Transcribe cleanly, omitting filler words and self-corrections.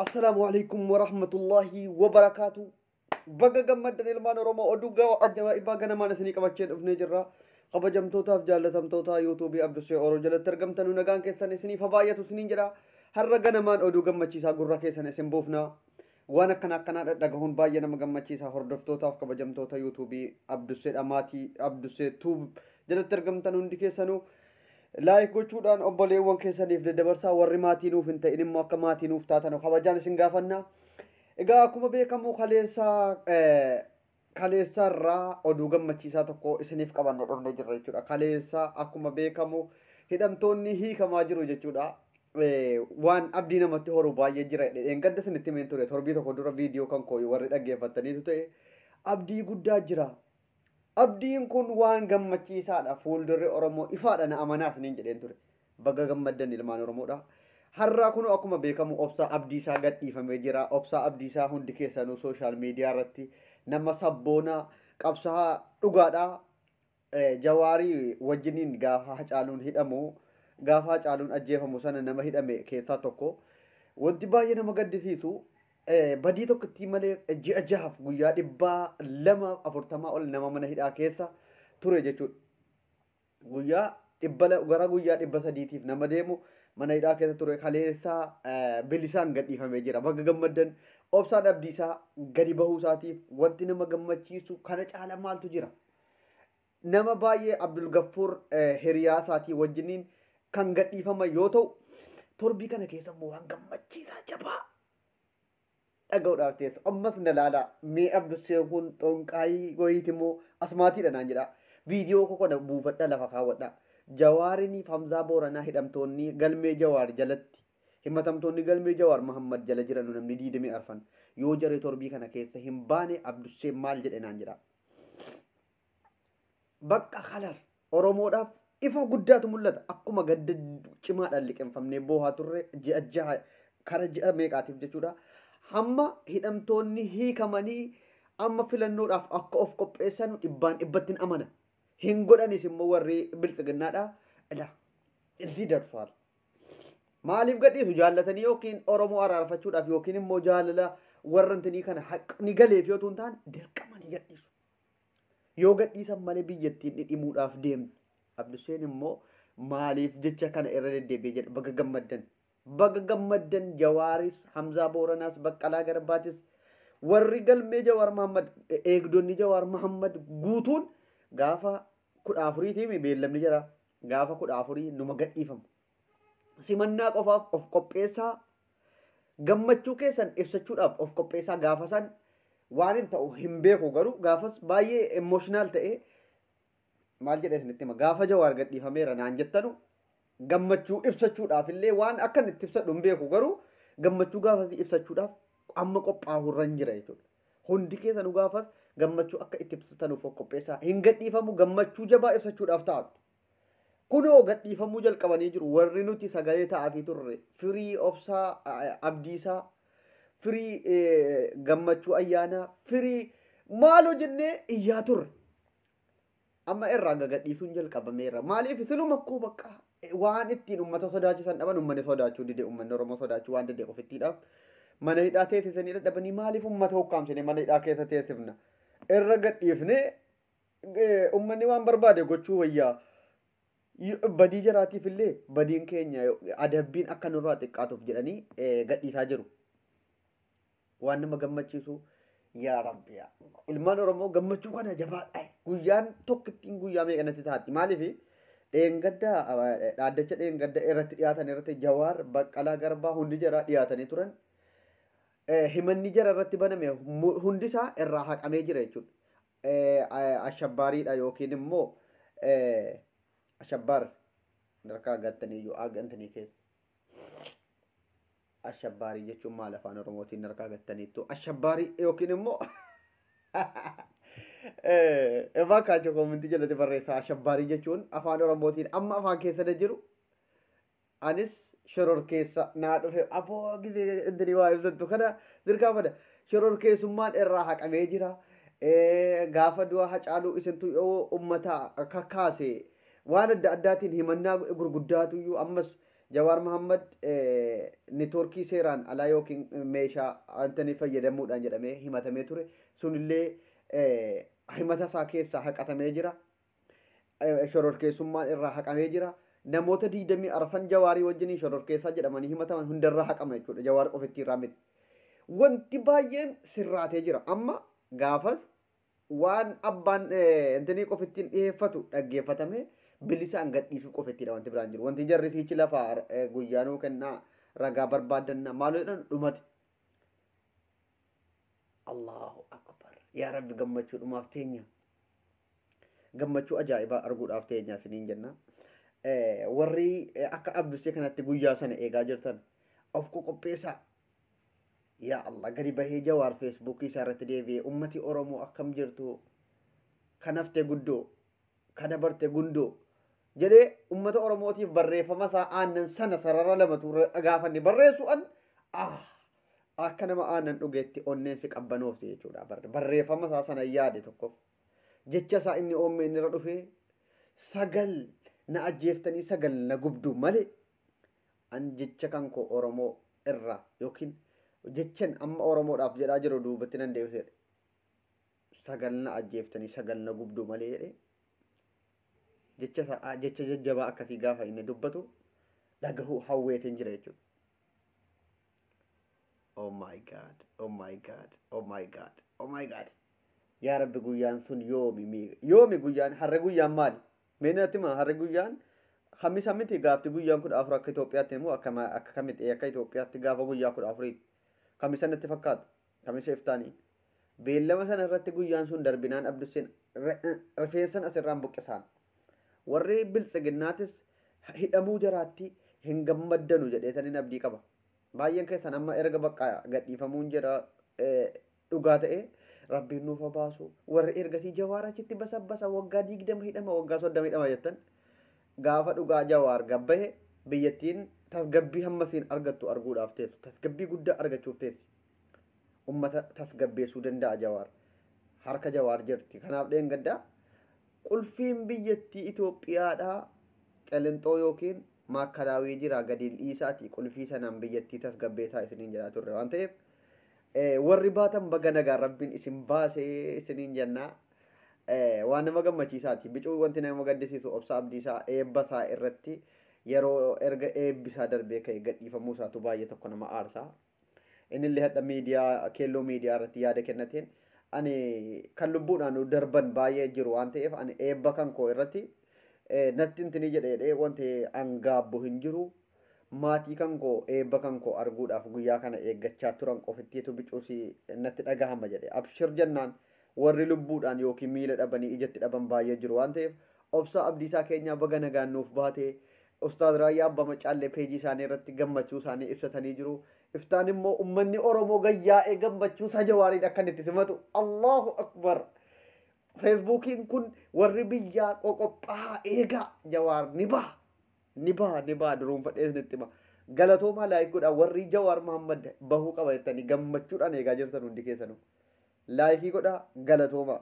السلام عليكم ورحمة الله وبركاته. بقى جمد المان روما أدوغا أجمع إباغنا ما نسني كبتشين أفني جرا خبجم توتا جالتهم توتا يوتيوب عبد الشيء أورو جل ترجم تنو نجان كيسان سني فباية تسنين جرا هرجنا مان أدوغا ما تشيسا غورا كيسان سنبوفنا وانا كنا دعون باية نما جم تشيسا هردف توتا خبجم توتا يوتيوب عبد الشيء أماتي عبد الشيء توب جل ترجم تنو ندي كيسانو لايك gochuudhaan obboleewwan keessaniif daddabarsaa warri maatiinuuf hin ta'in immoo akka maatiinuuf taatan kabajaan isin gaafanna. Egaa akkuma beekamu kaleessarraa oduu gammachiisaa tokko isiniif qabanne dhufnee jirra jechuudha. Kaleessa akkuma beekamu hidhamtoonni hiikamaa jiru jechuudha. Waan abdii namatti horu baay'ee jira. Gadda isinitti himeen ture torbii tokko dura viidiyoo kan kooyi warri dhaggeeffataniitu ta'e abdii guddaa jira. Abdiin kun waan gammachiisaadha. Fuuldurri Oromoo ifaadha na amanaaf niin jedheen ture. Baga gammaddan ilmaan Oromoodha. Har'aa kun akkuma beekamu obsaa Abdiisaa gadhiifamee jira. Obsaa Abdiisaa hundi keessanuu sooshaal miidiyaa irratti nama sabboonaa qabsaa'aa dhugaadha. Jawaarii wajjiniin gaafa Hacaaluun hidhamu gaafa Hacaaluun ajjeefamu sana nama hidhame keessaa tokko. Wanti baay'ee nama gaddisiisu badii tokkotti malee ji'a jahaaf guyyaa 240 ol nama mana hidhaa keessa ture jechuudha. Gara guyyaa 300tiif nama deemu mana hidhaa keessa ture. Kaleessaa bilisaan gadhiifamee jira. Baga gammaddan obsaan Abdiisaa gadi bahuu isaatiif wanti nama gammachiisu kana caala maaltu jira? Nama baay'ee Abdul Gaffuur hiriyaa isaatii wajjiniin kan gadhiifama yoo ta'u torbii kana keessa immoo waan gammachiisaa jabaa dhaga'uudhaaf teessa. Ammas na laala mee Abduseen kun xonqaayii goyiiti immoo asmaatiidha naan jedha. Viidiyoo kokona buufadha lafa kaawwadha. Jawaariniif Hamzaa Booranaa hidhamtoonni galmee Jawaar jalatti himatamtoonni galmee Jawaar Muhammad jala jiran namni 24 yoo jaree torbii kana keessa hin baane Abduseen maal jedhe naan jedha. Bakka kalas Oromoodhaaf ifa guddaatu mul'ata. Akkuma gadda cimaadhaan liqeeffamnee boohaa turre ji'a kara ji'a meeqaatiif jechuudha. Hamma hidhamtoonni hiikamanii amma filannoodhaaf akka of qopheessan dhibbaan dhibbattiin amana. Hin godhanis immoo warri bilxiginnaadha. Itti darfaal. Maaliif gadhiisu jaallatanii yookiin Oromoo araarfachuudhaaf yookiin immoo jaalala warra intanii kana haqni galeef yoo ta'an dirqamanii gadhiisu. Yoo gadhiisan malee biyyattiin dhidhimuudhaaf deemti. Abduseen immoo maaliif jecha kana irra deddeebi'ee jedha baga gammaddan. Baga gammaddan Jawaaris Hamzaa Booranaas Baqqalaa Garbaatis warri galmee Jawaar Muhammad eegdonni Jawaar Muhammad guutuun gaafa 14tiimi beellamni jira. Gaafa 14 numa gadhiifamu. Simannaa qofaaf of qopheessaa gammachuu keessan ibsachuudhaaf of qopheessaa gaafa san waan hin ta'u hin beeku garuu gaafas baay'ee emooshonaal ta'ee maal jedhee isinitti hima gaafa Jawaar gadhiifameera naan jettanu gammachuu ibsachuudhaaf illee waan akkan itti ibsadhu hin beeku garuu gammachuu gaafas ibsachuudhaaf amma qophaa'urra jira jechuudha. Hundi keessanuu gaafas gammachuu akka itti ibsatanuuf of qopheessaa hin gadhiifamu gammachuu jabaa ibsachuudhaaf taatu. Kunoo gadhiifamuu jalqabanii jiru warri nuti sagalee ta'aafii turre firii obsaa Abdiisaa firii gammachuu ayyaanaa firii maaloo jennee iyyaa turre. Amma irraa gadhiisuun jalqabameera. Maaliif isinuma akkoo bakka waan ittiin uummata sodaachisan dhaban uummanni sodaachuu dide uummanni Oromoo sodaachuu waan dide ofittiidhaaf mana hidhaa teessisanii dadhabanii maaliif uummata hokkaamsine mana hidhaa keessa teessifna irra gadhiifne uummanni waan barbaade gochuu wayyaa badii jaraatiif illee badiin keenya adabbiin akka nurraa xiqqaatuuf jedhanii gadhiisaa jiru. Waan nama gammachiisu yaa Rabbi ilmaan Oromoo gammachuu kana jabaadha. Guyyaan tokkittiin guyyaa meeqanatti taati maaliif dheengadda dhaaddacha dheengadda irratti dhiyaatan irratti Jawaar Baqqalaa Garbaa hundi jaraa dhiyaatanii turan. Himanni jara irratti baname hundisaa irraa haqamee jira jechuudha. Ashabbaariidha yookiin immoo ashabbaar harkaa gattanii iyyuu agantanii keessa. Ashabbaarii jechuun maal afaan Oromootiin harkaa gattaniittu ashabbaarii yookiin immoo Eva kaachoo koomintii jalatti barreessaa ashabbaarii jechuun afaan Oromootiin amma afaan keessa jiru anis shoror keessa naa dhufe aboo gisee intini waa ibsattu kana dirqaafadha. Shoror keessummaan irraa haqamee jira. Gaafa du'a Hacaaluu isintu yoo uummata kakaase waan adda addaatiin himannaa gurguddaatu iyyuu ammas Jawaar Mohammad neetwoorkii seeraan alaa yookiin meeshaa antanii fayyadamuudhaan jedhamee himatamee ture sunillee himata isaa keessaa haqatamee jira. Shororkeessummaan irraa haqamee jira. Namoota 24 Jawaarii wajjin shororkeessaa jedhamanii himataman hundarraa haqama jechuudha. Jawaar qofatti irraa miti. Wanti baay'een sirraatee jira. Amma gaafas waan abbaan intanii qofittiin dhiyeeffatu dhaggeeffatame bilisaan gadhiisuu qofittiidha wanti biraan jiru. Wanti jarri fiichi lafaa guyyaanuu kennaa ragaa barbaadannaa maaloo jedhan dhumate. Allahu akbar. Yaa Rabbi gammachuu dhumaaf teenya. Gammachuu ajaa'ibaa arguudhaaf teenya isiniin jenna. Warri akka abbisee kanatti guyyaa sana eegaa jirtan of qopheessaa. Yaa Allah gadi bahee Jawaar feesbuukii isaa irratti deebi'ee ummati Oromoo akkam jirtu kan haftee guddoo kan dabarte gundoo jedhee ummata Oromootiif barreeffama isaa aannan sana sarara lamatu gaafanne barreessuudhaan akka nama aannan dhugeetti onneen si qabbanoofte jechuudha. Barreeffama isaa sana yaade tokkoof jecha isaa inni oommeen irra dhufee sagal na ajjeeftanii sagal na gubdu malee an jecha kan koo Oromoo irraa yookiin jechan amma Oromoodhaaf jedhaa jiru duubatti nan deebiseedha. Sagal na ajjeeftanii sagal na gubdu malee jedhee jecha jajjabaa akkasii gaafa inni dubbatu dhagahuu hawweetiin jira jechuudha. Oh my God, oh my God, oh my God, oh my God. Yaa Rabbi guyyaan sun yoomi guyyaan har'a guyyaan maali? Meenatti maa har'a guyyaan Khamisa miti gaafti guyyaan 14 akka Itoophiyaatti immoo akka kamitti akka Itoophiyaatti gaafa guyyaa 14 Khamisa natti fakkaata. Khamisa iftaanii. Beellama sana irratti guyyaan sun darbinaan abdusseen rifeensan asirraan buqqisaan. Warri biltsiginnaatis hidhamuu jaraatti hin gammaddanu jedheetaniin abdii qaba. Baay'een keessan amma erga bakka gadhiifamuun jira dhugaa ta'e Rabbiin nuuf baasu. Warri ergasii Jawaar achitti basa waggaa 20 hidhama waggaa 30 hidhama jettan. Gaafa dhugaa Jawaar gabbahe biyyattiin tasgabbii hammasiin argattu arguudhaaf teessu. Tasgabbii guddaa argachuuf teessi. Ummata tasgabbeessuu danda'a Jawaar. Harka Jawaar jirti. Kanaaf dheengaddaa qulfiin biyyattii Itoophiyaadhaa Qelinxoo yookiin Maakalaawii jira gadi dhiisaati qulfii sanaan biyyattii tasgabbeessaa isiniin jedhaa turre waan ta'eef warri baatan baga nagaan Rabbiin isin baasee isiniin jennaa. Waan nama gammachiisaati. Bicuu wanti nama gaddisiisu obsa abdiisaa eebbasaa irratti yeroo erga eebbisaa darbee ka'e gadhiifamuu isaatu baay'ee tokko nama aarsaa. Innillee hadha miidiyaa keelloo miidiyaa irratti yaada kennateen ani kan lubbuudhaan darban baay'ee jiru waan ta'eef ani eebba kan koo irratti natti intini jedhee wanti angaabbu hin jiru. Maatii kan koo eebba kan koo arguudhaaf guyyaa kana eeggachaa turan qofittiitu bicuusi natti dhagahama jedhe. Abshir jennaan warri lubbuudhaan yookiin miila dhabanii ijatti dhaban baay'ee jiru waan ta'eef obsa abdiisaa keenyaa baga nagaan nuuf baatee Ustaaz Raayyaa Abbaa Macaallee peejii isaanii irratti gammachuu isaanii ibsatanii jiru. Iftaan immoo ummanni Oromoo gayyaa'ee gammachuu isaa Jawaariin akka itti simatu. Allahu Akbar. Feesbuukiin kun warri biyyaa qoqophaa eegaa Jawaar ni baha duruunfadhee isinitti hima. Galatoomaa laayik godhaa warri Jawaar Mohammad bahuu qaba jettanii gammachuudhaan eegaa jirtan hundi keessanuu. Laayikii godhaa galatoomaa.